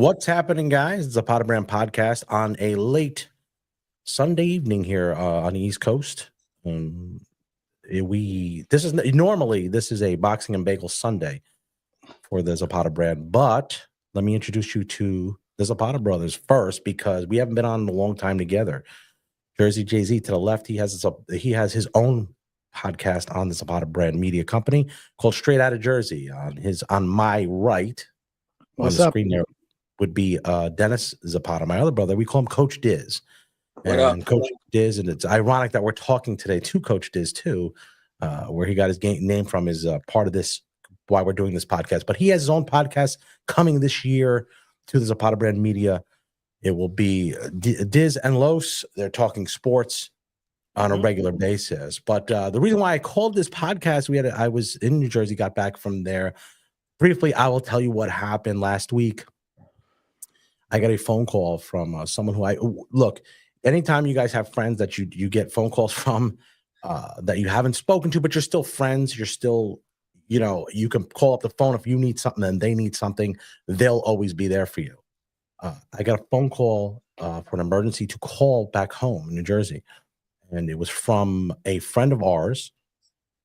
What's happening, guys? It's a Zapata Brand podcast on a late Sunday evening here on the East Coast. This is a boxing and bagel Sunday for the Zapata Brand, but let me introduce you to the Zapata Brothers first because we haven't been on in a long time together. Jersey Jay-Z to the left, he has his own podcast on the Zapata Brand media company called Straight Outta Jersey. On my right, What's on the up? screen there would be Dennis Zapata, my other brother. We call him Coach Diz. What up? Coach Diz, and it's ironic that we're talking today to Coach Diz too, where he got his name from is part of this, why we're doing this podcast. But he has his own podcast coming this year to the Zapata Brand Media. It will be Diz and Los. They're talking sports on a regular basis. But the reason why I called this podcast, I was in New Jersey, got back from there. Briefly, I will tell you what happened last week. I got a phone call from someone who look. Anytime you guys have friends that you get phone calls from that you haven't spoken to, but you're still friends, you're still, you can call up the phone if you need something and they need something, they'll always be there for you. I got a phone call for an emergency to call back home in New Jersey, and it was from a friend of ours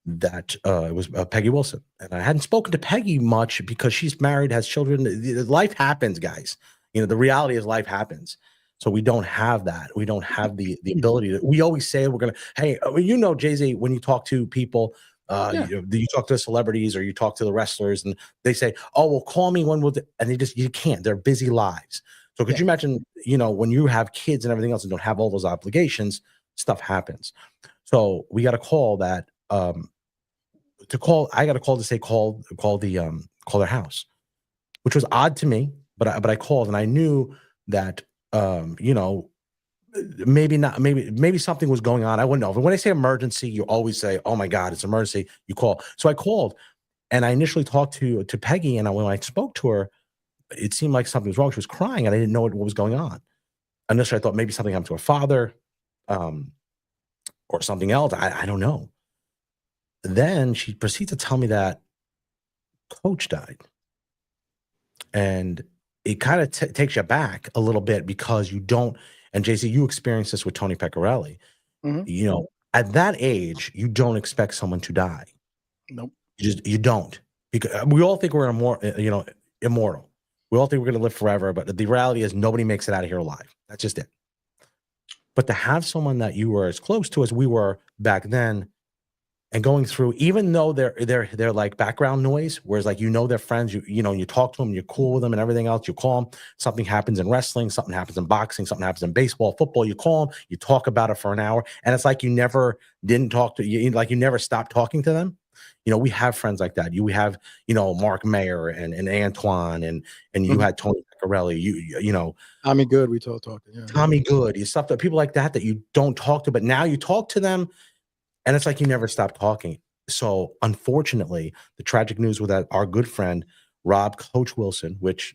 that it was Peggy Wilson. And I hadn't spoken to Peggy much because she's married, has children. Life happens, guys. The reality is life happens. So we don't have that. We don't have the ability to. We always say we're gonna. Hey, Jay-Z, when you talk to people, you talk to celebrities or you talk to the wrestlers, and they say, "Oh, well, call me when we'll." And you can't. They're busy lives. So could you imagine, when you have kids and everything else and don't have all those obligations, stuff happens. So we got a call that to call. I got a call to say call their house, which was odd to me. But I called and I knew that maybe something was going on. I wouldn't know. But when I say emergency, you always say, "Oh my God, it's emergency." You call. So I called, and I initially talked to Peggy, and when I spoke to her, it seemed like something was wrong. She was crying, and I didn't know what was going on. Initially, I thought maybe something happened to her father, or something else. I don't know. Then she proceeded to tell me that Coach died, and it kind of takes you back a little bit because you don't, and JC, you experienced this with Tony Pecorelli. At that age, you don't expect someone to die. Nope. You don't. Because we all think we're immortal. We all think we're going to live forever, but the reality is nobody makes it out of here alive. That's just it. But to have someone that you were as close to as we were back then, and going through, even though they're like background noise, whereas like they're friends, you talk to them, you're cool with them and everything else, you call them, something happens in wrestling, something happens in boxing, something happens in baseball, football, you call them, you talk about it for an hour, and it's like you never didn't talk to you, like you never stopped talking to them. We have friends like that. We have, Mark Mayer and Antoine and you had Tony Pecorelli, Tommy Good, we talking. Yeah. Tommy Good, you stuff that people like that you don't talk to, but now you talk to them. And it's like you never stop talking. So, unfortunately, the tragic news with that our good friend Rob, Coach Wilson, which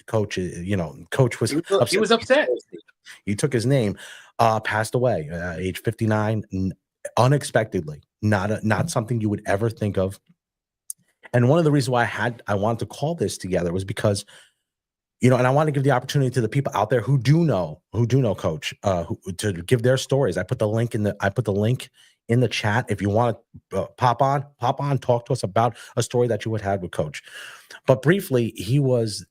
Coach was upset. He was upset. He took his name, passed away, age 59, unexpectedly. Not something you would ever think of. And one of the reasons why I wanted to call this together was because, and I want to give the opportunity to the people out there who do know Coach, to give their stories. I put the link in the chat. If you want to pop on, talk to us about a story that you would have with Coach. But briefly, he was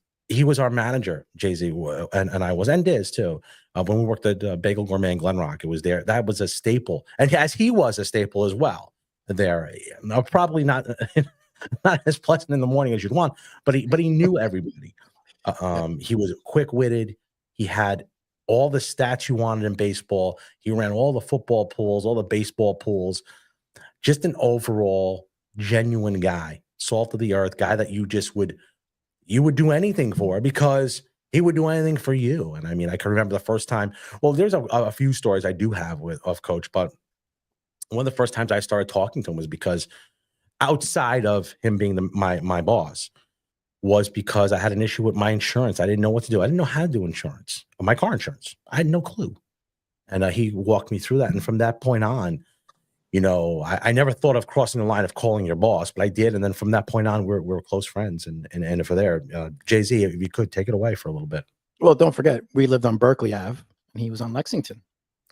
our manager, Jay-Z, and I was, and Diz too. When we worked at Bagel Gourmet in Glen Rock, it was there. That was a staple, and as he was a staple as well. There, probably not as pleasant in the morning as you'd want, but he knew everybody. He was quick-witted. He had all the stats you wanted in baseball. He ran all the football pools, all the baseball pools. Just an overall genuine guy, salt of the earth guy that you would do anything for because he would do anything for you. And I mean, I can remember the first time. Well, there's a few stories I do have of Coach, but one of the first times I started talking to him was because outside of him being my boss, was because I had an issue with my insurance. I didn't know what to do. I didn't know how to do insurance, my car insurance. I had no clue. And he walked me through that. And from that point on, I never thought of crossing the line of calling your boss, but I did. And then from that point on, we're close friends. And for there, Jay-Z, if you could take it away for a little bit. Well, don't forget, we lived on Berkeley Ave, and he was on Lexington.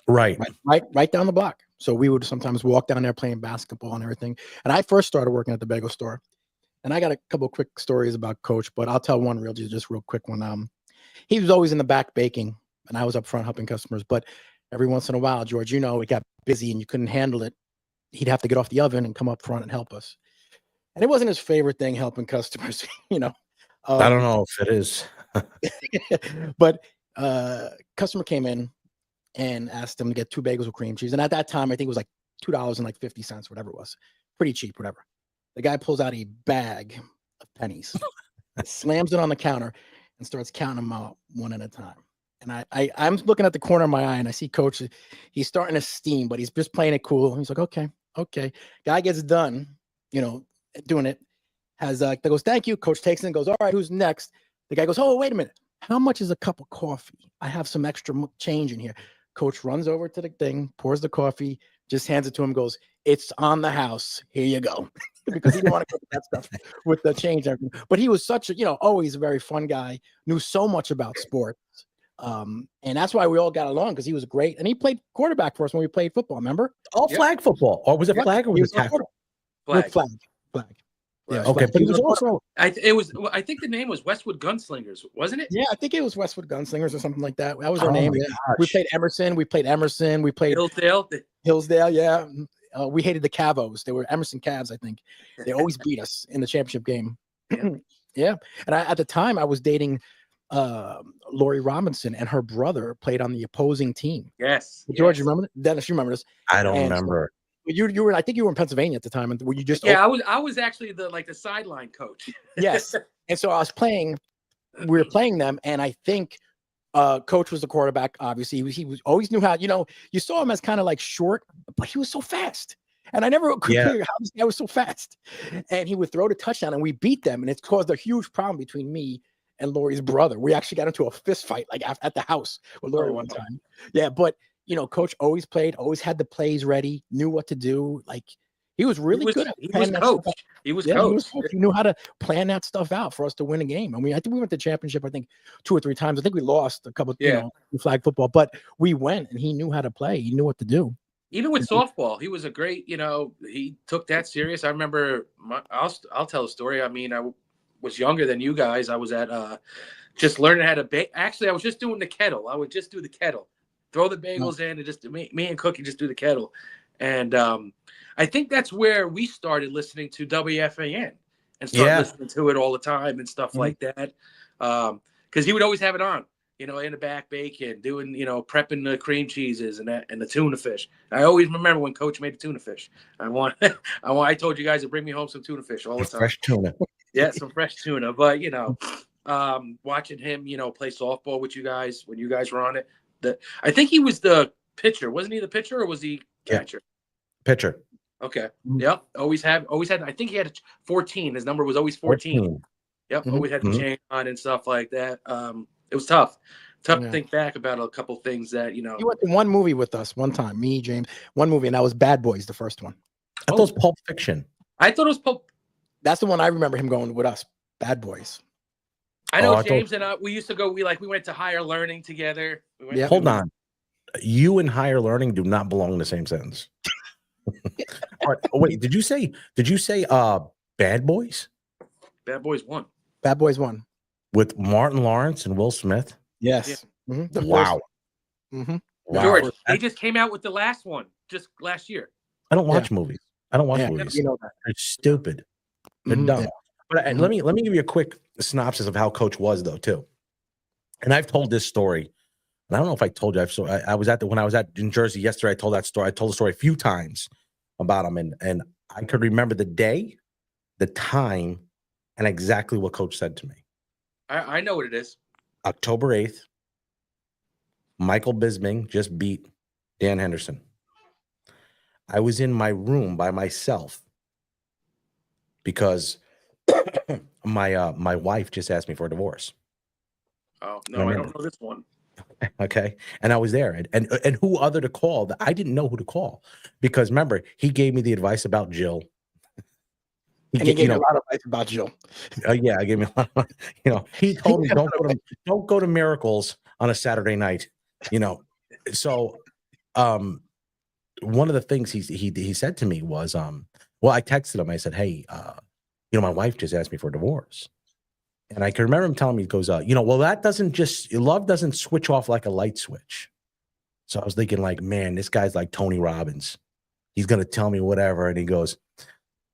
Right. Right down the block. So we would sometimes walk down there playing basketball and everything. And I first started working at the bagel store. And I got a couple of quick stories about Coach, but I'll tell one just real quick one. He was always in the back baking, and I was up front helping customers. But every once in a while, George, it got busy and you couldn't handle it. He'd have to get off the oven and come up front and help us. And it wasn't his favorite thing helping customers, I don't know if it is. But customer came in and asked him to get 2 bagels with cream cheese. And at that time, I think it was like $2.50, whatever it was. Pretty cheap, whatever. The guy pulls out a bag of pennies, slams it on the counter, and starts counting them out one at a time. And I'm looking at the corner of my eye, and I see Coach. He's starting to steam, but he's just playing it cool. He's like, okay. Guy gets done, doing it. Goes, thank you. Coach takes it and goes, all right, who's next? The guy goes, oh, wait a minute. How much is a cup of coffee? I have some extra change in here. Coach runs over to the thing, pours the coffee, just hands it to him, goes, it's on the house. Here you go. Because he didn't want to cook that stuff with the change. But he was such always a very fun guy, knew so much about sports. And that's why we all got along, because he was great. And he played quarterback for us when we played football, remember? All flag football. Or was it flag or was it tackle? Flag. Yeah, okay. But he was also I think the name was Westwood Gunslingers, wasn't it? Yeah, I think it was Westwood Gunslingers or something like that. That was our Oh name. my Yeah. gosh. We played Emerson. We played Hillsdale. Yeah. We hated the Cavos. They were Emerson Cavs, I think. They always beat us in the championship game. Yeah. And at the time, I was dating Lori Robinson, and her brother played on the opposing team. Yes. George, you remember that? Dennis, you remember this? I don't remember. You were, I think you were in Pennsylvania at the time, and were you just? Yeah, I was actually the sideline coach. Yes, and so we were playing them, and I think Coach was the quarterback. Obviously, he was always knew how. You saw him as kind of like short, but he was so fast, and I never could figure how this guy was so fast. And he would throw the touchdown, and we beat them, and it's caused a huge problem between me and Lori's brother. We actually got into a fist fight at the house with Lori one time. Yeah, but. Coach always had the plays ready, knew what to do. Like he was really good at planning that stuff out. He was coach. He knew how to plan that stuff out for us to win a game. I mean, I think we went to championship, 2 or 3 times. I think we lost a couple, in flag football, but we went and he knew how to play. He knew what to do. Even with softball, he was a great, he took that serious. I remember, I'll tell a story. I mean, I was younger than you guys. I was at just learning how to bake. Actually, I was just doing the kettle. I would just do the kettle. Throw the bagels in and just me and Cookie just do the kettle. And I think that's where we started listening to WFAN and started listening to it all the time and stuff like that. Because he would always have it on, in the back bacon, doing, prepping the cream cheeses and the tuna fish. I always remember when Coach made the tuna fish. I told you guys to bring me home some tuna fish all the time. Fresh tuna. Yeah, some fresh tuna. But, watching him, play softball with you guys when you guys were on it. I think he was the pitcher. Wasn't he the pitcher or was he catcher? Pitcher. Okay. Yep. Always had. I think he had 14. His number was always 14. Yep. Always had the chain on and stuff like that. It was tough. To think back about a couple things that, He went to one movie with us one time, me, James, one movie, and that was Bad Boys, the first one. I thought it was Pulp Fiction. I thought it was Pulp. That's the one I remember him going with us, Bad Boys. I know James and we used to go. We went to Higher Learning together. Hold on, you and Higher Learning do not belong in the same sentence. All right. Wait, did you say Bad Boys? Bad Boys 1. Bad Boys 1 with Martin Lawrence and Will Smith. Yes. Yeah. Wow. Wow. George, they just came out with the last one just last year. I don't watch movies. I don't watch movies. You know that. They're stupid. They're dumb. But let me give you a quick synopsis of how Coach was, though, too. And I've told this story, and I don't know if I told you. I was when I was in Jersey yesterday. I told that story. I told the story a few times about him, and I could remember the day, the time, and exactly what Coach said to me. I know what it is. October 8th, Michael Bisping just beat Dan Henderson. I was in my room by myself because my wife just asked me for a divorce. Oh, no, I don't know this one. Okay. And I was there. And who other to call? I didn't know who to call because remember, he gave me the advice about Jill. He gave me a lot of advice about Jill. Yeah, I gave me a lot of, he told me don't go to Miracles on a Saturday night, So one of the things he said to me was, well, I texted him. I said, hey, my wife just asked me for a divorce. And I can remember him telling me, he goes, well, that love doesn't switch off like a light switch. So I was thinking like, man, this guy's like Tony Robbins. He's going to tell me whatever. And he goes,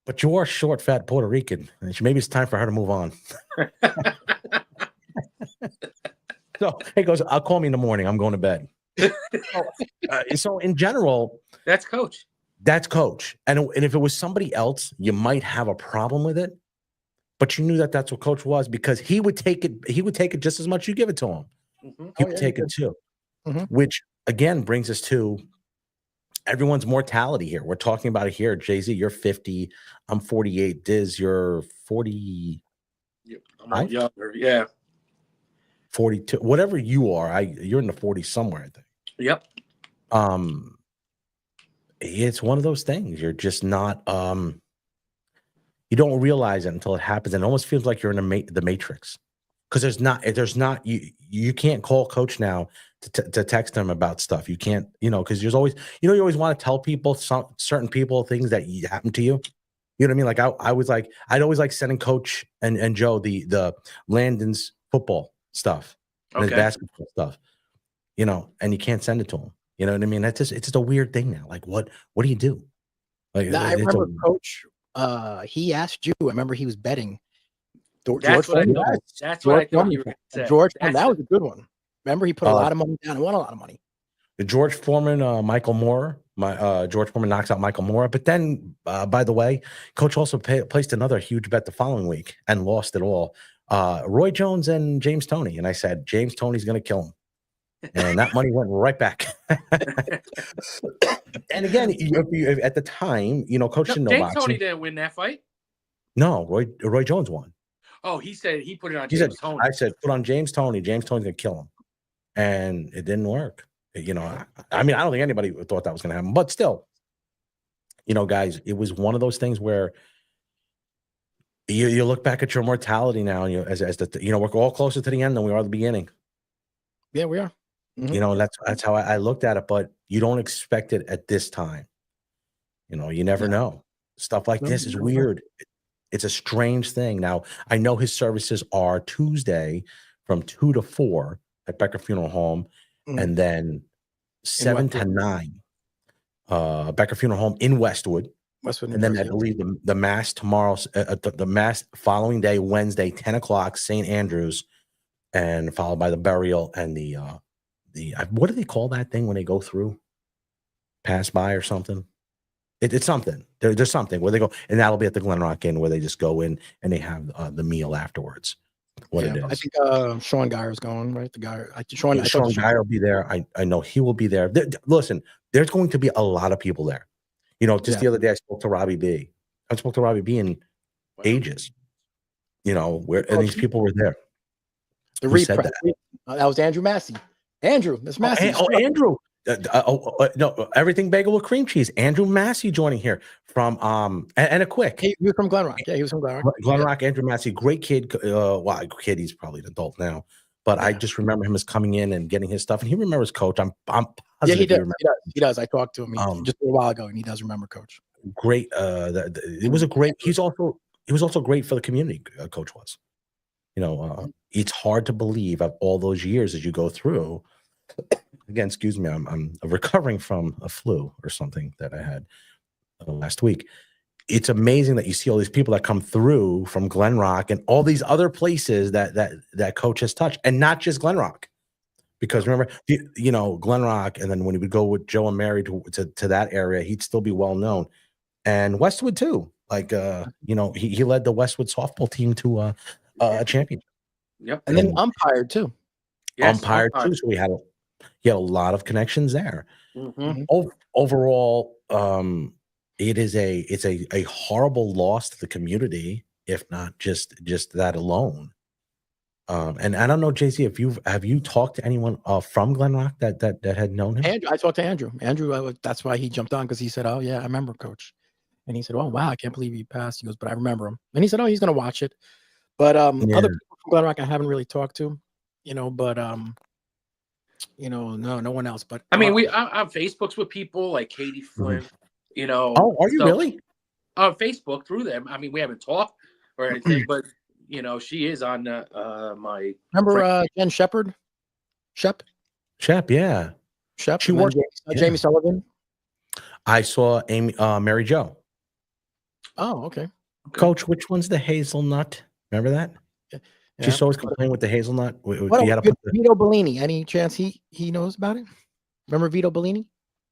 but you are short, fat Puerto Rican. And maybe it's time for her to move on. So he goes, I'll call me in the morning. I'm going to bed. So in general, that's coach. That's coach. And if it was somebody else, you might have a problem with it. But you knew that that's what coach was because he would take it. He would take it just as much you give it to him. Mm-hmm. He would take it too. Mm-hmm. Which again brings us to everyone's mortality here. We're talking about it here. Jay-Z, you're 50. I'm 48. Diz, you're 40. Yep, I'm younger. Yeah. 42. Whatever you are, you're in the 40s somewhere, I think. Yep. It's one of those things. You're just not you don't realize it until it happens, and it almost feels like you're in the Matrix because there's not you can't call coach now to text him about stuff. You can't, because there's always, you always want to tell people certain people things that happen to you. You know what I mean? Like I was like, I'd always like sending coach and Joe the Landon's football stuff, and his basketball stuff, and you can't send it to him. You know what I mean? It's just a weird thing now. Like what do you do? Like I remember coach. He asked you. I remember he was betting. That's what I thought you were saying. George, that was a good one. Remember, he put a lot of money down and won a lot of money. The George Foreman, Michael Moore. George Foreman knocks out Michael Moore. But then, by the way, coach also placed another huge bet the following week and lost it all. Roy Jones and James Toney. And I said, James Toney's going to kill him. And that money went right back. And again, at the time, coach didn't know James boxing. Toney didn't win that fight. No, Roy Jones won. Oh, he said he put it on James Toney. I said, put on James Toney. James Toney's going to kill him. And it didn't work. I mean, I don't think anybody thought that was going to happen. But still, guys, it was one of those things where you look back at your mortality now, and we're all closer to the end than we are at the beginning. Yeah, we are. Mm-hmm. That's how I looked at it, but you don't expect it at this time. You never know. Stuff like this is weird. It's a strange thing. Now, I know his services are Tuesday from 2 to 4 at Becker Funeral Home, and then 7 to 9 Becker Funeral Home in Westwood. And then I believe the mass tomorrow, the mass following day, Wednesday, 10 o'clock, St. Andrews, and followed by the burial and the what do they call that thing when they go through? Pass by or something? It's something. There's something where they go, and that'll be at the Glen Rock Inn where they just go in and they have the meal afterwards. It is. I think Sean Geyer is going, right? The guy, Sean Geyer will be there. I know he will be there. Listen, there's going to be a lot of people there. The other day I spoke to Robbie B. I spoke to Robbie B in ages. And these people were there. The repress. That was Andrew Massey. Andrew, that's Massey. Andrew. No, everything bagel with cream cheese. Andrew Massey joining here from and a quick. He was from Glen Rock. Yeah, he was from Glen Rock. Glen Rock. Andrew Massey, great kid. Kid. He's probably an adult now, but I just remember him as coming in and getting his stuff, and he remembers Coach. I'm positive he does. He does. I talked to him just a while ago, and he does remember Coach. Great. It was a great. He was also great for the community. Coach was. It's hard to believe of all those years as you go through. Again, excuse me, I'm recovering from a flu or something that I had last week. It's amazing that you see all these people that come through from Glen Rock and all these other places that Coach has touched, and not just Glen Rock. Because remember, Glen Rock, and then when he would go with Joe and Mary to that area, he'd still be well known, and Westwood too. Like he led the Westwood softball team to a championship. Yep, and then umpired too. Yes, umpired too. So he had a lot of connections there. Mm-hmm. Overall, it's a horrible loss to the community, if not just that alone. And I don't know, JC, if have you talked to anyone from Glen Rock that had known him? Andrew, I talked to Andrew. Andrew, that's why he jumped on because he said, "Oh yeah, I remember Coach," and he said, "Oh wow, I can't believe he passed." He goes, "But I remember him," and he said, "Oh, he's gonna watch it." But Yeah. other people from Glen Rock I haven't really talked to, but no one else. But I mean, I'm Facebooks with people like Katie Flynn, Oh, are you so really? on Facebook through them. I mean, we haven't talked or anything, but she is on my. remember Jen Shepard? Shep, Yeah. She and then worked. Jamie Sullivan. I saw Mary Jo. Oh, okay. Coach, which one's the hazelnut? Remember that? Yeah. She used to always complain with the hazelnut. What You had to put Vito Bellini? Any chance he knows about it? Remember Vito Bellini?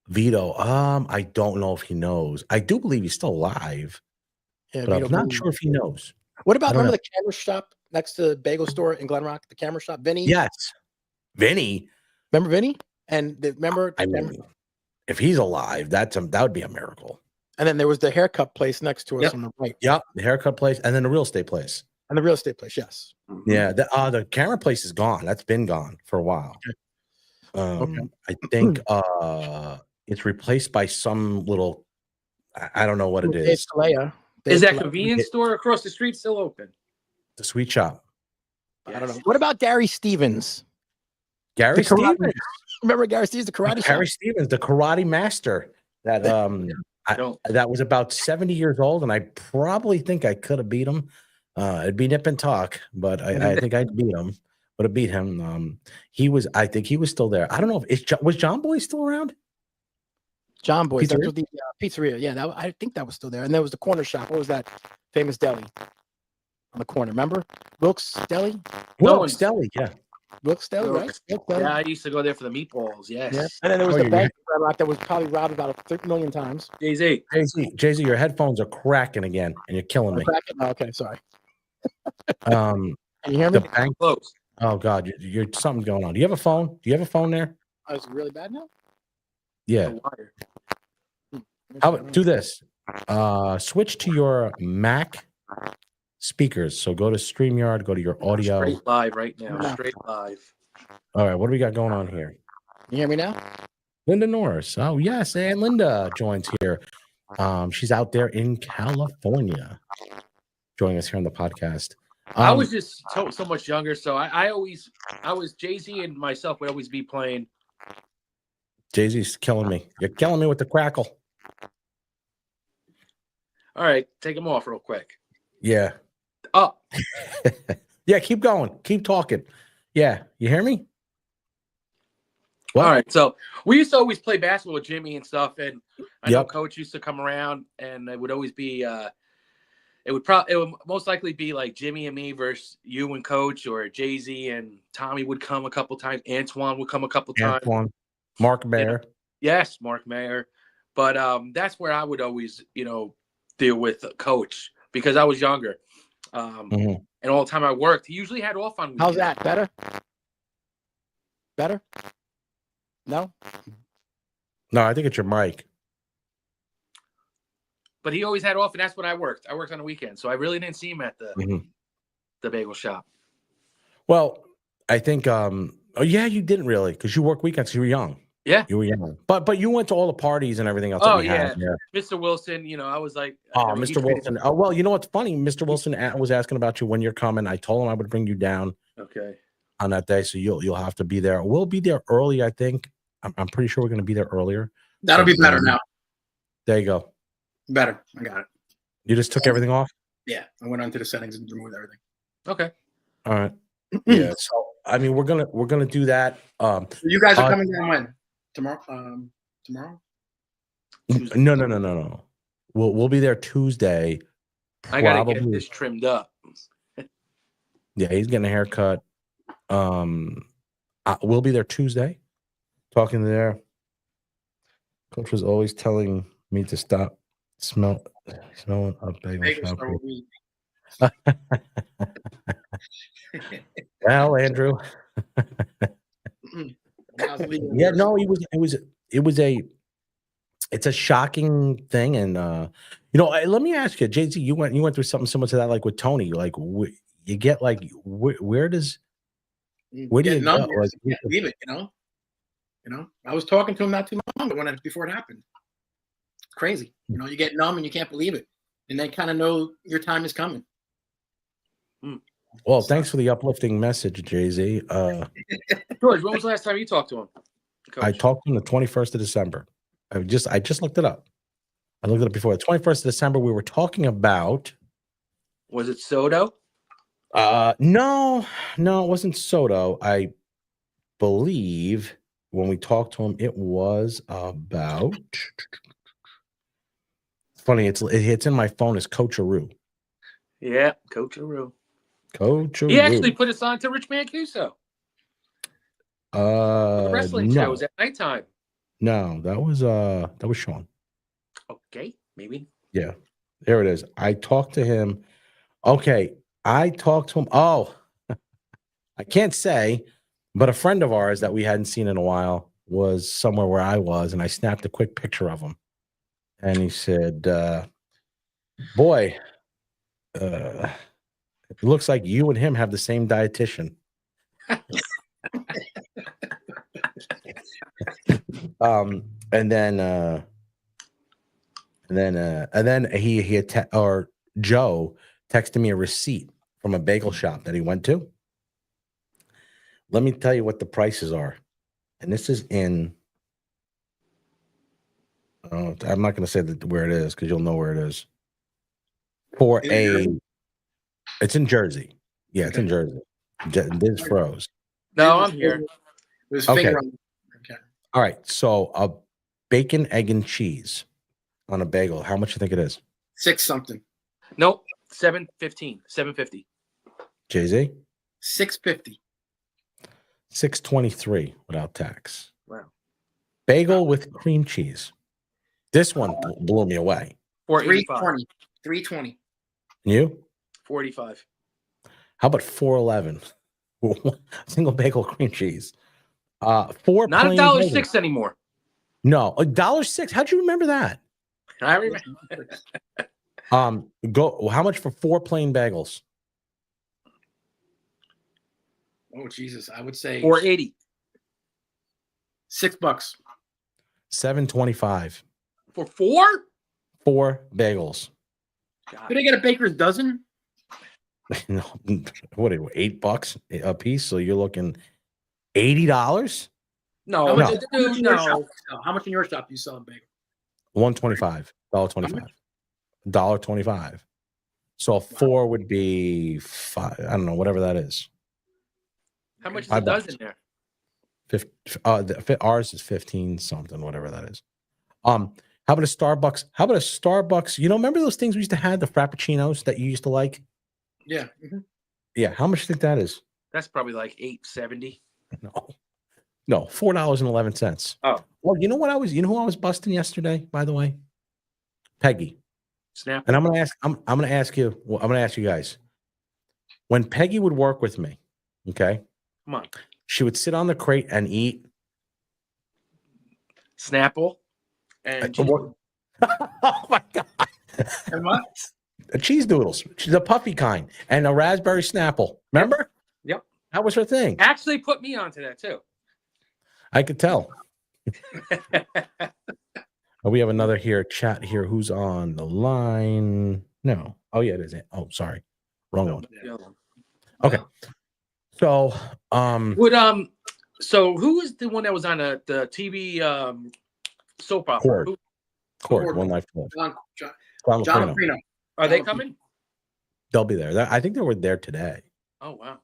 Vito. I don't know if he knows. I do believe he's still alive, Yeah, but Vito I'm not Bellini. sure if he knows. What about I don't remember know. the camera shop next to the bagel store in Glen Rock? The camera shop, Vinny. Yes, Vinny. Remember Vinny? And remember, I mean, if he's alive, that would be a miracle. and then there was the haircut place next to us on the right. Yep, the haircut place, and then the real estate place. And the real estate place, yes. Yeah, the camera place is gone. That's been gone for a while. Okay. I think it's replaced by some little. I don't know what it is. Is that convenience store across the street still open? The sweet shop. I don't know. What about Gary Stevens? Gary Stevens. Remember Gary Stevens, the karate Gary shop? Stevens, the karate master. That that was about 70 years old, and I probably think I could have beat him. It'd be nip and tuck, but I think I'd beat him. Would have beat him. I think he was still there. I don't know if was John Boy still around? John Boy's. That's Pizzeria? what the pizzeria. Yeah, I think that was still there. And there was the corner shop. What was that famous deli on the corner? Remember Wilkes Deli? Wilkes Deli, yeah. Wilkes Deli, right? Wilkes Deli. Yeah, I used to go there for the meatballs. Yes. Yeah. And then there was the bank that was probably robbed about 30 million times. Jay-Z, your headphones are cracking again, and you're killing me. Oh, okay, sorry. Can you hear me? The bank close. Oh God, you're something's going on. Do you have a phone? Do you have a phone there? Oh, is it really bad now? Yeah. How about do this? Switch to your Mac speakers. So go to StreamYard, go to your audio. Straight live right now. Straight live. All right, what do we got going on here? You hear me now? Linda Norris. Oh yes, and Linda joins here. She's out there in California, joining us here on the podcast. I was just so much younger, so I was Jay-Z and myself would always be playing. Jay-Z's killing me. You're killing me with the crackle. All right, take them off real quick. Yeah. Oh. Yeah, keep going. Keep talking. Yeah, you hear me? What? All right, so we used to always play basketball with Jimmy and stuff, and I know Coach used to come around, and it would always be it would most likely be like Jimmy and me versus you and Coach, or Jay-Z and Tommy would come a couple times. Antoine would come a couple times. Mark Mayer. Yes, Mark Mayer. But that's where I would always, deal with Coach because I was younger. And all the time I worked, he usually had off on weekends. How's that? Better? Better? No? No, I think it's your mic. But he always had off, and that's what I worked. I worked on the weekend, so I really didn't see him at the bagel shop. Well, I think you didn't really, because you work weekends. You were young. Yeah, you were young. But you went to all the parties and everything else. Oh that we had. Yeah, Mr. Wilson. I was like, Mr. Wilson. Oh well, you know what's funny? Mr. Wilson was asking about you when you're coming. I told him I would bring you down. Okay. On that day, so you'll have to be there. We'll be there early. I think. I'm pretty sure we're going to be there earlier. That'll be better now. There you go. Better. I got it. You just took everything off? Yeah. I went onto the settings and removed everything. Okay. All right. Yeah. So I mean we're gonna do that. You guys are coming down when? Tomorrow? Tomorrow? No. We'll be there Tuesday. I gotta get this trimmed up. Yeah, he's getting a haircut. We'll be there Tuesday. Talking there. Coach was always telling me to stop smelling a bagel shop. Well, Andrew. Yeah, no, it's a shocking thing, and let me ask you, Jay-Z, you went through something similar to that, like with Tony, like you get like where does Where do Get you numb go? here, Like, so you can't believe it, I was talking to him not too long ago before it happened. It's crazy. You get numb and you can't believe it. And they kind of know your time is coming. well, thanks for the uplifting message, Jay-Z. George, when was the last time you talked to him? Coach? I talked to him the 21st of December. I just looked it up. I looked it up before. The 21st of December, we were talking about. Was it Soto? No, it wasn't Soto. I believe when we talked to him, it was about. Funny, it's in my phone as Coach-a-roo. Yeah, Coach-a-roo. Coach-a-roo. He actually put us on to Rich Mancuso. The wrestling shows at nighttime. No, that was Sean. Okay, maybe. Yeah, there it is. I talked to him. Okay, I talked to him. Oh, I can't say, but a friend of ours that we hadn't seen in a while was somewhere where I was, and I snapped a quick picture of him. And he said, boy, it looks like you and him have the same dietitian. And then Joe texted me a receipt from a bagel shop that he went to. Let me tell you what the prices are. And this is in, I'm not going to say where it is because you'll know where it is. It's in Jersey. Yeah, it's in Jersey. This froze. No, I'm here. Okay. All right. So a bacon, egg, and cheese on a bagel. How much you think it is? $6 something. Nope. $7.15. $7.50. Jay-Z? $6.50. $6.23 without tax. Wow. Bagel with cream cheese. This one blew me away. $4.85. $3.20. You? $4.85. How about $4.11? Single bagel cream cheese. Not $1.06 anymore. No, $1.06. How'd you remember that? I remember. How much for 4 plain bagels? Oh Jesus, I would say $4.80. $6. $7.25 For 4? 4 bagels. Did I get a baker's dozen? No, what are you, $8 a piece? So you're looking $80? No, How much, no. How much in your shop do you sell a bagel? $1.25. $1.25. $1.25. So a 4 would be 5. I don't know, whatever that is. How much is a dozen there? Ours is 15 something, whatever that is. How about a Starbucks? Remember those things we used to have, the Frappuccinos that you used to like? Yeah. Yeah. How much do you think that is? That's probably like $8.70. No, $4.11. Oh. Well, you know who I was busting yesterday, by the way? Peggy. Snap. And I'm gonna ask you guys. When Peggy would work with me, okay? Come on. She would sit on the crate and eat Snapple and oh my god. And what? Cheese doodles, the puffy kind, and a raspberry Snapple. Remember? Yep. That was her thing. Actually put me onto that too. I could tell. We have another chat here. Who's on the line? No. Oh, yeah, it is. Oh, sorry. Wrong one. Okay. So, so who is the one that was on the TV soap opera? Cord, One Life to Live. John Lafrino. Are they coming? They'll be there. I think they were there today. Oh wow.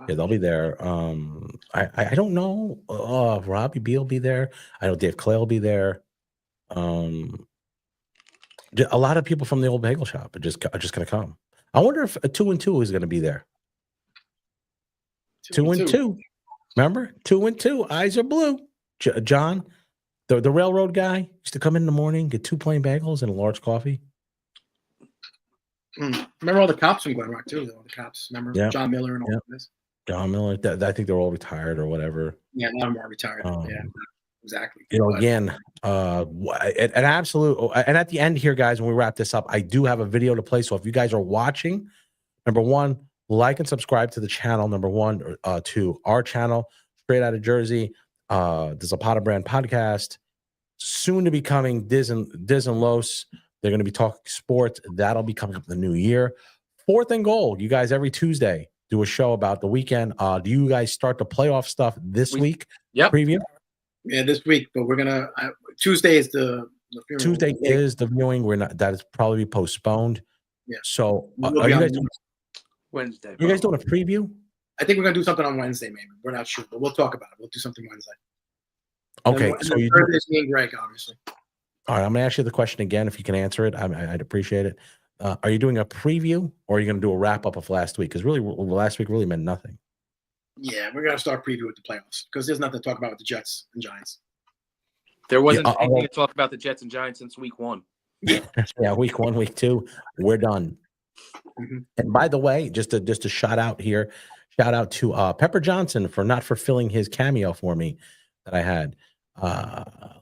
Yeah, they'll be there. I don't know. Robbie B will be there. I know Dave Clay will be there. A lot of people from the old bagel shop are just going to come. I wonder if a 2 and 2 is going to be there. 2 and 2. Remember? 2 and 2. Eyes are blue. John, the railroad guy, used to come in the morning, get 2 plain bagels and a large coffee. Remember all the cops from Glen Rock too, though. The cops, remember? Yeah. John Miller and all this. John Miller. I think they're all retired or whatever. Yeah, a lot of them are retired. Yeah, exactly. Again, an absolute. And at the end here, guys, when we wrap this up, I do have a video to play. So if you guys are watching, number one, like and subscribe to the channel. Number one, to our channel, Straight Out of Jersey, the Zapata Brand podcast. Soon to be coming, Diz and Los. They're going to be talking sports. That'll be coming up in the new year. Fourth and Goal. You guys every Tuesday do a show about the weekend. Do you guys start the playoff stuff this week? Yep. Preview? Yeah, this week, but we're gonna Tuesday is the funeral. Tuesday is the viewing. We're not. That is probably postponed. Yeah. So We'll are be you on guys doing, Wednesday. you guys doing a preview? I think we're gonna do something on Wednesday, maybe. We're not sure, but we'll talk about it. We'll do something Wednesday. Okay. And So then you do, Thursday's me and Greg, obviously. all right. I'm gonna ask you the question again. If you can answer it, I'd appreciate it. Are you doing a preview, or are you going to do a wrap up of last week? Because really, last week really meant nothing. Yeah, we're gonna start preview with the playoffs because there's nothing to talk about with the Jets and Giants. There wasn't Yeah, anything to talk about the Jets and Giants since week 1. Yeah, week 1, week 2, we're done. And by the way, just a shout out here, shout out to Pepper Johnson for not fulfilling his cameo for me that I had.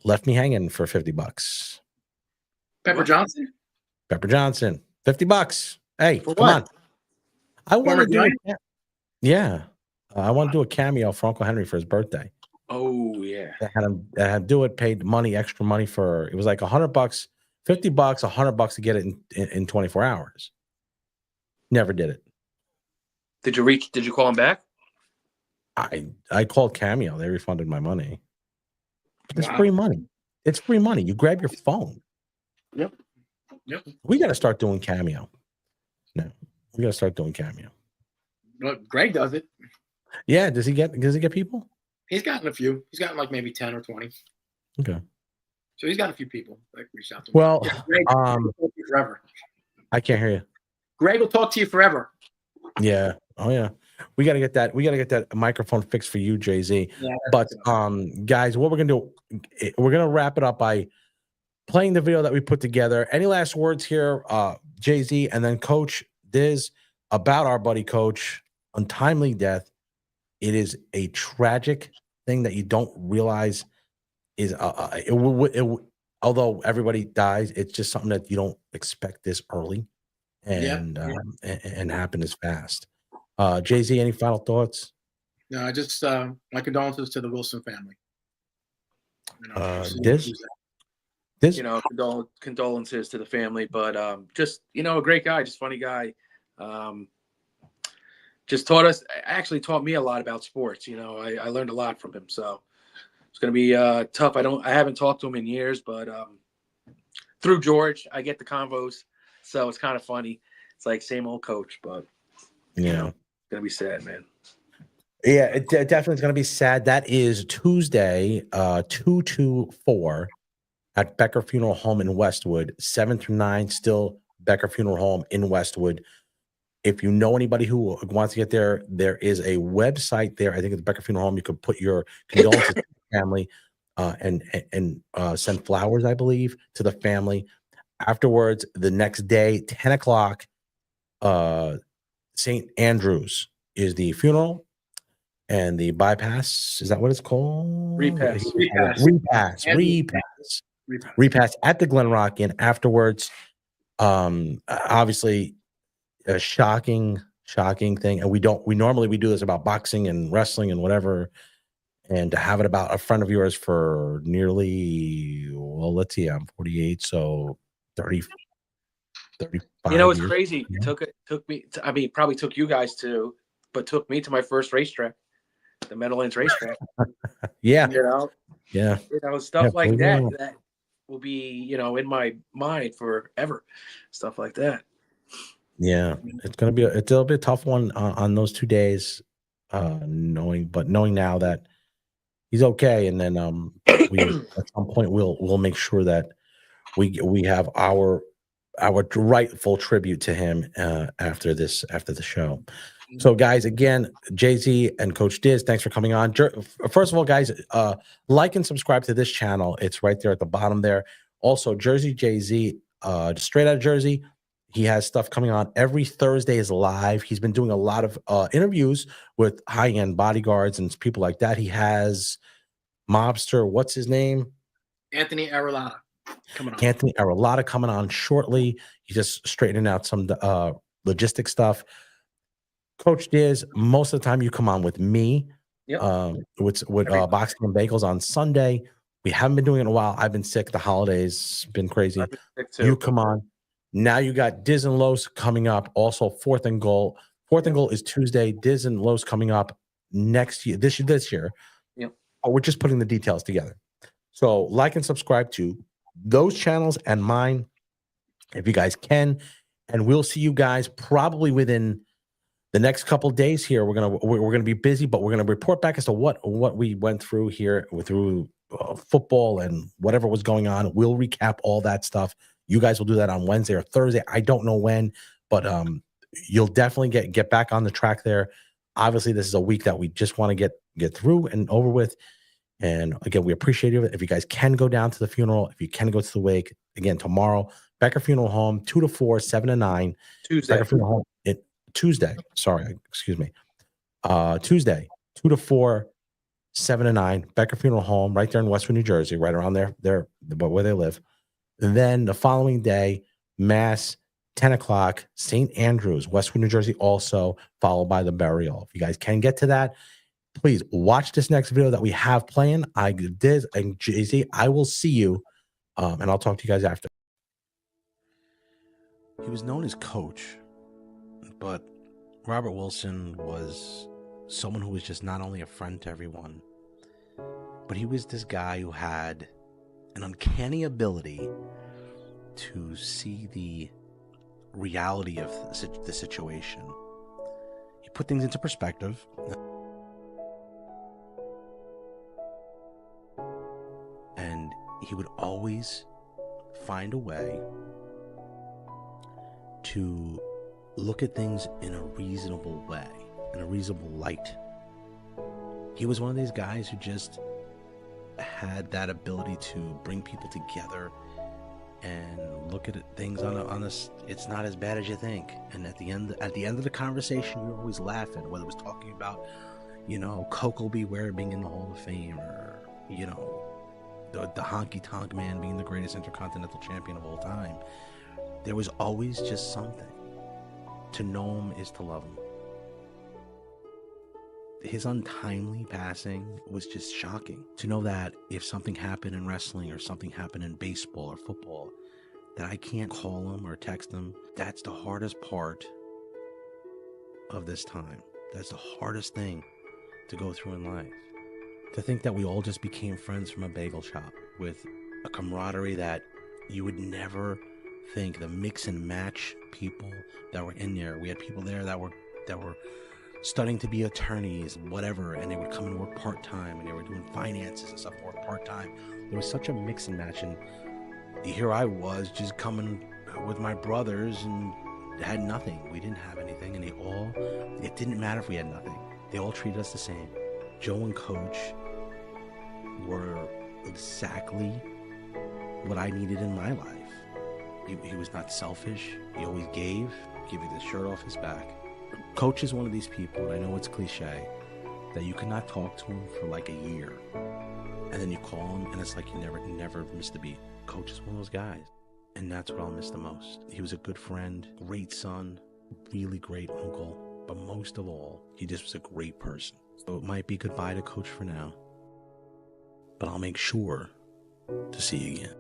Left me hanging for $50. Pepper Johnson? Pepper Johnson, $50. Hey, For come what? on. I want Former to do Giant? yeah. I want to do a cameo for Uncle Henry for his birthday. Oh yeah. I had to do it, paid money, extra money for it was like $100, $50, $100 to get it in 24 hours. Never did it. Did you call him back? I called Cameo. They refunded my money. It's Wow. free money. It's free money. You grab your phone. Yep. We got to start doing Cameo. No, we got to start doing Cameo. But Greg does it. Yeah. Does he get people? He's gotten a few. He's gotten like maybe 10 or 20. Okay. So he's got a few people that reached out to him. Well, Yeah, Greg will talk to you forever. I can't hear you. Greg will talk to you forever. Yeah. Oh yeah. We got to get that. We got to get that microphone fixed for you, Jay-Z. Yeah, But guys, what we're gonna do, we're gonna wrap it up by playing the video that we put together. Any last words here, Jay-Z, and then Coach Diz, about our buddy Coach untimely death. It is a tragic thing that you don't realize is although everybody dies, it's just something that you don't expect this early and happen as fast. Jay-Z, any final thoughts? No, I just my condolences to the Wilson family. Diz? You know, condolences to the family, but just, you know, a great guy, just funny guy. Just actually taught me a lot about sports. You know, I learned a lot from him. So it's going to be tough. I haven't talked to him in years, but through George, I get the convos. So it's kind of funny. It's like same old Coach, but you know, it's going to be sad, man. Yeah, it definitely is going to be sad. That is Tuesday, 2-4 at Becker Funeral Home in Westwood, 7 through 9, still Becker Funeral Home in Westwood. If you know anybody who wants to get there, there is a website there. I think it's Becker Funeral Home. You could put your condolences to the family and send flowers, I believe, to the family. Afterwards, the next day, 10 o'clock, St. Andrews is the funeral. And the bypass, is that what it's called? Repass at the Glen Rock Inn. Afterwards, obviously a shocking thing. And we normally do this about boxing and wrestling and whatever. And to have it about a friend of yours for nearly, well, let's see, I'm 48, so 30, 35 You know, it's years. crazy. Yeah. It took me, I mean, probably took you guys too, but took me to my first racetrack. The Meadowlands racetrack. Yeah. You know? Yeah. You know, stuff like that will be, you know, in my mind forever. Stuff like that. Yeah. It'll be a tough one on those 2 days, knowing now that he's okay. And then we at some point we'll make sure that we have our rightful tribute to him after the show. So, guys, again, Jay-Z and Coach Diz, thanks for coming on. First of all, guys, like and subscribe to this channel. It's right there at the bottom there. Also, Jersey Jay-Z, Straight Out of Jersey. He has stuff coming on every Thursday is live. He's been doing a lot of interviews with high-end bodyguards and people like that. He has Mobster, what's his name? Anthony Arulata coming on. Anthony Arulata coming on shortly. He's just straightening out some logistic stuff. Coach Diz, most of the time you come on with me. Yep. With Every- Boxing and Bagels on Sunday. We haven't been doing it in a while. I've been sick. The holidays been crazy. I've been sick too. You come on. Now you got Diz and Los coming up. Also, Fourth and Goal. Fourth and Goal is Tuesday. Diz and Los coming up next year. This year. Yep. But we're just putting the details together. So like and subscribe to those channels and mine if you guys can. And we'll see you guys probably within the next couple of days here. We're gonna be busy, but we're gonna report back as to what we went through here through football and whatever was going on. We'll recap all that stuff. You guys will do that on Wednesday or Thursday. I don't know when, but you'll definitely get back on the track there. Obviously, this is a week that we just want to get through and over with. And again, we appreciate it. If you guys can go down to the funeral, if you can go to the wake, again, tomorrow, Becker Funeral Home, 2 to 4, 7 to 9. Tuesday. Becker Funeral Home, Tuesday. Sorry, excuse me. Tuesday, 2 to 4, 7 to 9. Becker Funeral Home, right there in Westwood, New Jersey, right around there, where they live. And then the following day, Mass, 10 o'clock, St. Andrews, Westwood, New Jersey, also followed by the burial. If you guys can get to that, please watch this next video that we have playing. I did, and Jay-Z, I will see you, and I'll talk to you guys after. He was known as Coach, but Robert Wilson was someone who was just not only a friend to everyone, but he was this guy who had an uncanny ability to see the reality of the situation. He put things into perspective. And he would always find a way to look at things in a reasonable way, in a reasonable light. He was one of these guys who just had that ability to bring people together and look at things on a it's not as bad as you think. And at the end of the conversation, you're always laughing, whether it was talking about, Coco Beware being in the Hall of Fame, or, the Honky Tonk Man being the greatest intercontinental champion of all time. There was always just something. To know him is to love him. His untimely passing was just shocking. To know that if something happened in wrestling or something happened in baseball or football, that I can't call him or text him, that's the hardest part of this time. That's the hardest thing to go through in life. To think that we all just became friends from a bagel shop with a camaraderie that you would never think. The mix and match people that were in there. We had people there that were studying to be attorneys, whatever, and they would come and work part-time, and they were doing finances and stuff, work part-time. There was such a mix and match, and here I was just coming with my brothers and had nothing. We didn't have anything, and it didn't matter if we had nothing. They all treated us the same. Joe and Coach were exactly what I needed in my life. He was not selfish. He always gave you the shirt off his back. Coach is one of these people, and I know it's cliche, that you cannot talk to him for like a year, and then you call him, and it's like you never missed a beat. Coach is one of those guys, and that's what I'll miss the most. He was a good friend, great son, really great uncle, but most of all, he just was a great person. So it might be goodbye to Coach for now, but I'll make sure to see you again.